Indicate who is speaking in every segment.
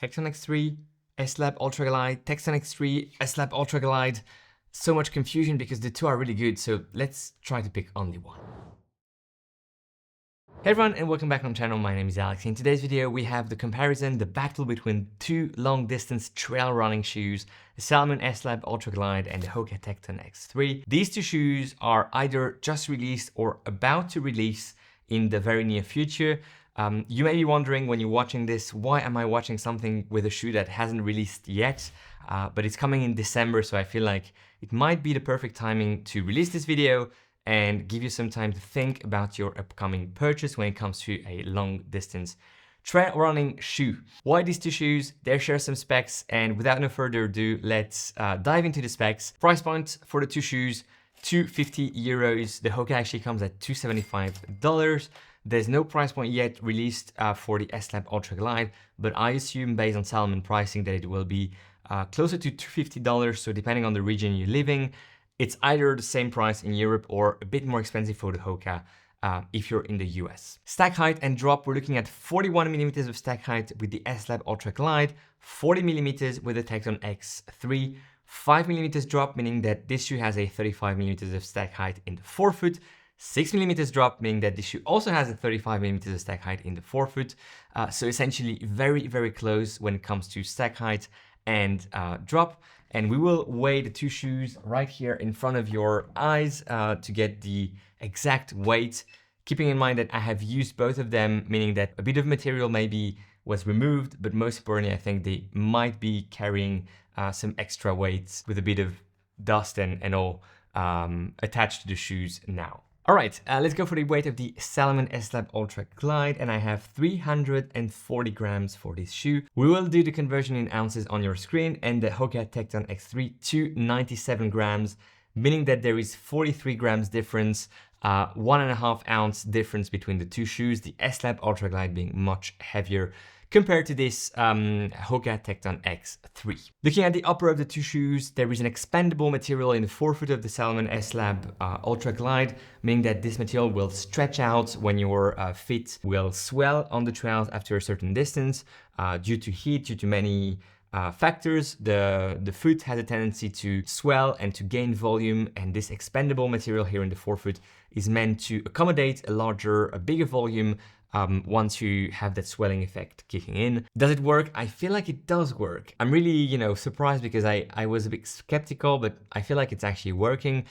Speaker 1: Tecton X3, S-Lab Ultra Glide, Tecton X3, S-Lab Ultra Glide. So much confusion because the two are really good, so let's try to pick only one. Hey everyone, and welcome back on the channel. My name is Alex. In today's video, we have the comparison, the battle between two long-distance trail running shoes, the Salomon S-Lab Ultra Glide and the HOKA Tecton X3. These two shoes are either just released or about to release in the very near future. You may be wondering when you're watching this, why am I watching something with a shoe that hasn't released yet? But it's coming in December, so I feel like it might be the perfect timing to release this video and give you some time to think about your upcoming purchase when it comes to a long distance trail running shoe. Why these two shoes? They share some specs, and without no further ado, let's dive into the specs. Price point for the two shoes, €250. The HOKA actually comes at $275. There's no price point yet released for the S-Lab Ultra Glide, but I assume based on Salomon pricing that it will be closer to $250. So depending on the region you're living, it's either the same price in Europe or a bit more expensive for the HOKA if you're in the US. Stack height and drop, we're looking at 41 millimeters of stack height with the S-Lab Ultra Glide, 40 millimeters with the Tecton X3, 5 millimeters drop, meaning that this shoe has a 35 millimeters of stack height in the forefoot, 6 millimeters drop, meaning that this shoe also has a 35 millimeters of stack height in the forefoot. So essentially very, very close when it comes to stack height and drop. And we will weigh the two shoes right here in front of your eyes to get the exact weight, keeping in mind that I have used both of them, meaning that a bit of material maybe was removed, but most importantly, I think they might be carrying some extra weights with a bit of dust and all attached to the shoes now. All right, let's go for the weight of the Salomon S-Lab Ultra Glide, and I have 340 grams for this shoe. We will do the conversion in ounces on your screen, and the HOKA Tecton X3 to 97 grams, meaning that there is 43 grams difference, 1.5 ounce difference between the two shoes, the S-Lab Ultra Glide being much heavier compared to this HOKA Tecton X3. Looking at the upper of the two shoes, there is an expandable material in the forefoot of the Salomon S-Lab Ultra Glide, meaning that this material will stretch out when your feet will swell on the trails after a certain distance due to heat, due to many factors. The foot has a tendency to swell and to gain volume, and this expandable material here in the forefoot is meant to accommodate a bigger volume once you have that swelling effect kicking in. Does it work? I feel like it does work. I'm really, surprised because I was a bit skeptical, but I feel like it's actually working.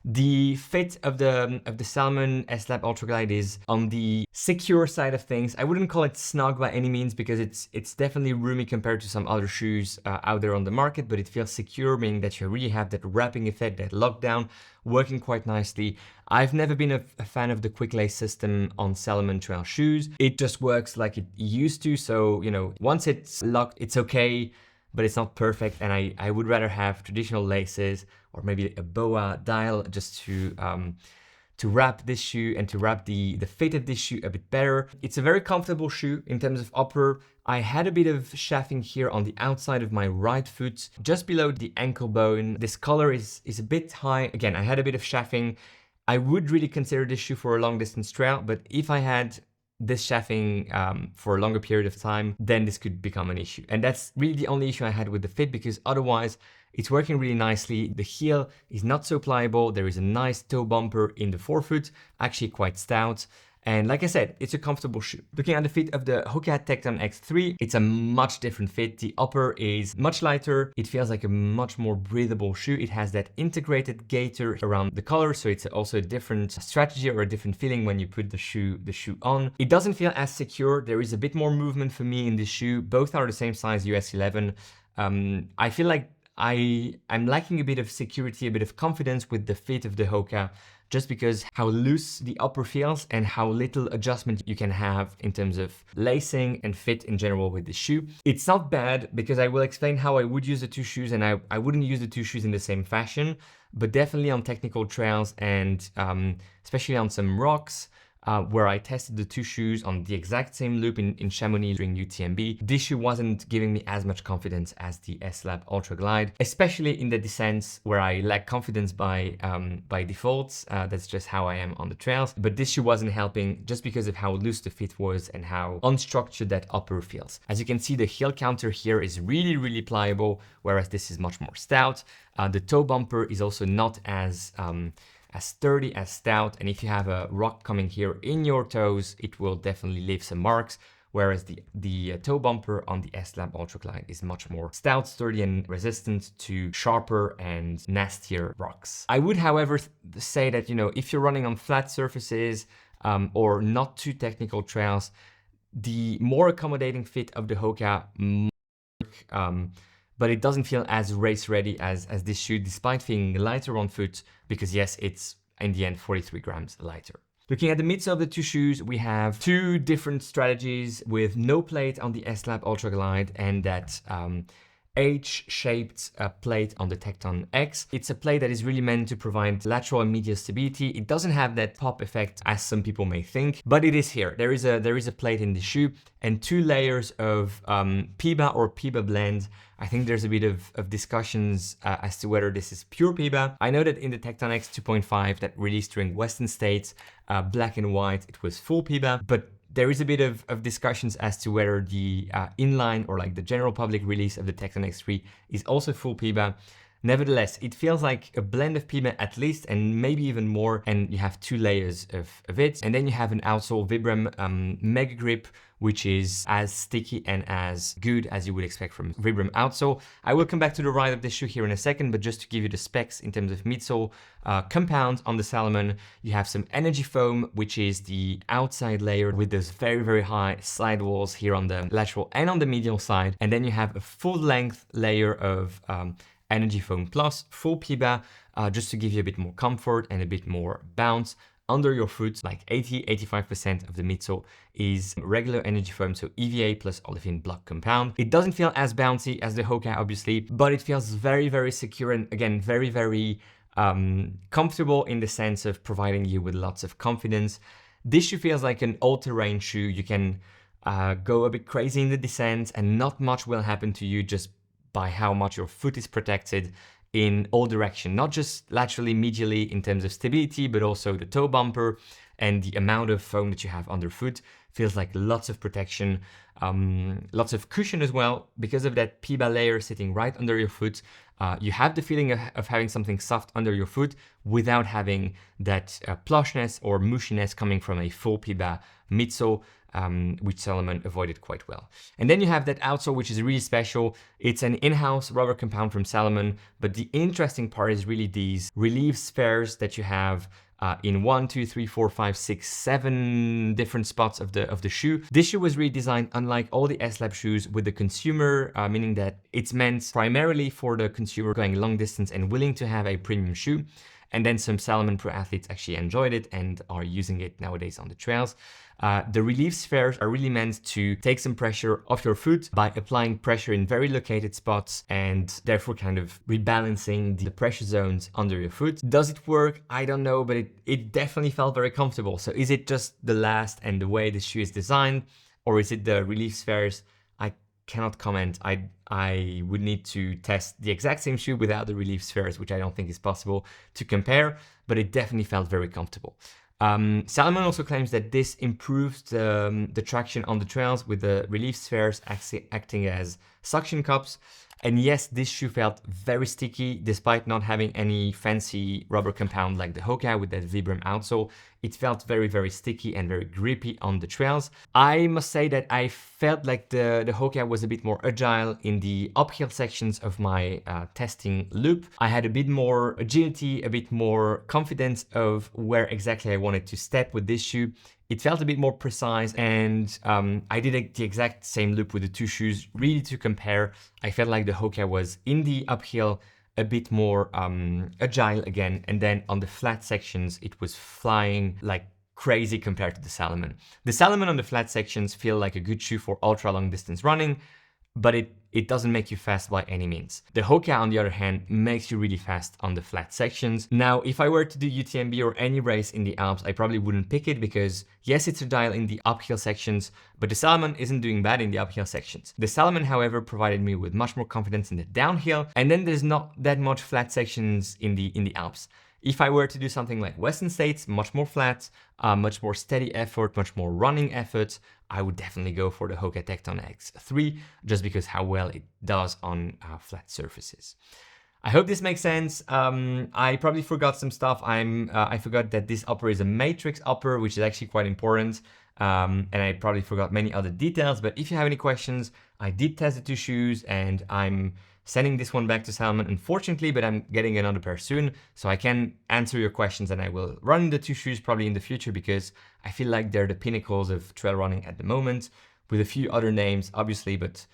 Speaker 1: The fit of the Salomon S-Lab Ultra Glide is on the secure side of things. I wouldn't call it snug by any means because it's definitely roomy compared to some other shoes out there on the market, but it feels secure, meaning that you really have that wrapping effect, that lockdown working quite nicely. I've never been a fan of the quick lace system on Salomon trail shoes. It just works like it used to. So, once it's locked, it's okay, but it's not perfect. And I would rather have traditional laces or maybe a boa dial just to wrap this shoe and to wrap the fit of this shoe a bit better. It's a very comfortable shoe in terms of upper. I had a bit of chafing here on the outside of my right foot, just below the ankle bone. This collar is a bit high. Again, I had a bit of chafing. I would really consider this shoe for a long distance trail, but if I had this chafing for a longer period of time, then this could become an issue. And that's really the only issue I had with the fit, because otherwise it's working really nicely. The heel is not so pliable. There is a nice toe bumper in the forefoot, actually quite stout. And like I said, it's a comfortable shoe. Looking at the fit of the HOKA Tecton X3, it's a much different fit. The upper is much lighter. It feels like a much more breathable shoe. It has that integrated gaiter around the collar, so it's also a different strategy or a different feeling when you put the shoe on. It doesn't feel as secure. There is a bit more movement for me in this shoe. Both are the same size, US 11. I feel like I'm lacking a bit of security, a bit of confidence with the fit of the HOKA, just because how loose the upper feels and how little adjustment you can have in terms of lacing and fit in general with the shoe. It's not bad because I will explain how I would use the two shoes, and I wouldn't use the two shoes in the same fashion, but definitely on technical trails and especially on some rocks, where I tested the two shoes on the exact same loop in Chamonix during UTMB. This shoe wasn't giving me as much confidence as the S-Lab Ultra Glide, especially in the descents where I lack confidence by default. That's just how I am on the trails. But this shoe wasn't helping just because of how loose the fit was and how unstructured that upper feels. As you can see, the heel counter here is really, really pliable, whereas this is much more stout. The toe bumper is also not as sturdy, as stout, and if you have a rock coming here in your toes, it will definitely leave some marks, whereas the toe bumper on the S-Lab Ultra Glide is much more stout, sturdy, and resistant to sharper and nastier rocks. I would, however, say that, you know, if you're running on flat surfaces or not too technical trails, the more accommodating fit of the HOKA but it doesn't feel as race ready as this shoe, despite feeling lighter on foot, because yes, it's in the end 43 grams lighter. Looking at the midsole of the two shoes, we have two different strategies with no plate on the S-Lab Ultra Glide and that H-shaped plate on the Tecton X. It's a plate that is really meant to provide lateral and medial stability. It doesn't have that pop effect as some people may think, but it is here. There is a plate in the shoe and two layers of PIBA or PIBA blend. I think there's a bit of discussions as to whether this is pure PIBA. I know that in the Tecton X 2.5 that released during Western States, black and white, it was full PIBA, but there is a bit of discussions as to whether the inline or like the general public release of the Tecton X3 is also full PIBA. Nevertheless, it feels like a blend of PIBA at least, and maybe even more, and you have two layers of it. And then you have an Outsole Vibram Mega Grip, which is as sticky and as good as you would expect from Vibram outsole. I will come back to the ride of this shoe here in a second, but just to give you the specs in terms of midsole compound on the Salomon, you have some energy foam, which is the outside layer with those very, very high slide walls here on the lateral and on the medial side. And then you have a full length layer of Energy Foam Plus, full PIBA, just to give you a bit more comfort and a bit more bounce under your foot. Like 80-85% of the midsole is regular energy foam, so EVA plus olefin block compound. It doesn't feel as bouncy as the HOKA, obviously, but it feels very, very secure and again, very, very comfortable in the sense of providing you with lots of confidence. This shoe feels like an all-terrain shoe. You can go a bit crazy in the descent and not much will happen to you just by how much your foot is protected in all direction, not just laterally, medially in terms of stability, but also the toe bumper and the amount of foam that you have underfoot feels like lots of protection, lots of cushion as well. Because of that PIBA layer sitting right under your foot, you have the feeling of having something soft under your foot without having that plushness or mushiness coming from a full PIBA midsole, which Salomon avoided quite well. And then you have that outsole, which is really special. It's an in-house rubber compound from Salomon, but the interesting part is really these relief spheres that you have in 1, 2, 3, 4, 5, 6, 7 different spots of the shoe. This shoe was redesigned unlike all the S-Lab shoes with the consumer, meaning that it's meant primarily for the consumer going long distance and willing to have a premium shoe. And then some Salomon Pro athletes actually enjoyed it and are using it nowadays on the trails. The relief spheres are really meant to take some pressure off your foot by applying pressure in very located spots and therefore kind of rebalancing the pressure zones under your foot. Does it work? I don't know, but it definitely felt very comfortable. So is it just the last and the way the shoe is designed, or is it the relief spheres? I cannot comment. I would need to test the exact same shoe without the relief spheres, which I don't think is possible to compare, but it definitely felt very comfortable. Salomon also claims that this improves the traction on the trails with the relief spheres acting as suction cups. And yes, this shoe felt very sticky despite not having any fancy rubber compound like the HOKA with that Vibram outsole. It felt very, very sticky and very grippy on the trails. I must say that I felt like the HOKA was a bit more agile in the uphill sections of my testing loop. I had a bit more agility, a bit more confidence of where exactly I wanted to step with this shoe. It felt a bit more precise, and I did the exact same loop with the two shoes, really to compare. I felt like the HOKA was in the uphill a bit more agile again, and then on the flat sections, it was flying like crazy compared to the Salomon. The Salomon on the flat sections feel like a good shoe for ultra long distance running, but it doesn't make you fast by any means. The HOKA, on the other hand, makes you really fast on the flat sections. Now, if I were to do UTMB or any race in the Alps, I probably wouldn't pick it because yes, it's a dial in the uphill sections, but the Salomon isn't doing bad in the uphill sections. The Salomon, however, provided me with much more confidence in the downhill, and then there's not that much flat sections in the Alps. If I were to do something like Western States, much more flat, much more steady effort, much more running effort, I would definitely go for the HOKA Tecton X3 just because how well it does on flat surfaces. I hope this makes sense. I probably forgot some stuff. I forgot that this upper is a matrix upper, which is actually quite important. And I probably forgot many other details, but if you have any questions, I did test the two shoes and I'm sending this one back to Salomon, unfortunately, but I'm getting another pair soon, so I can answer your questions, and I will run the two shoes probably in the future because I feel like they're the pinnacles of trail running at the moment, with a few other names, obviously, but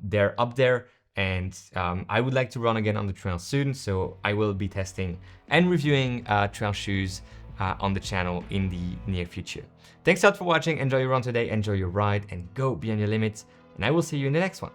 Speaker 1: they're up there, and I would like to run again on the trail soon, so I will be testing and reviewing trail shoes on the channel in the near future. Thanks a lot for watching. Enjoy your run today, enjoy your ride, and go beyond your limits, and I will see you in the next one.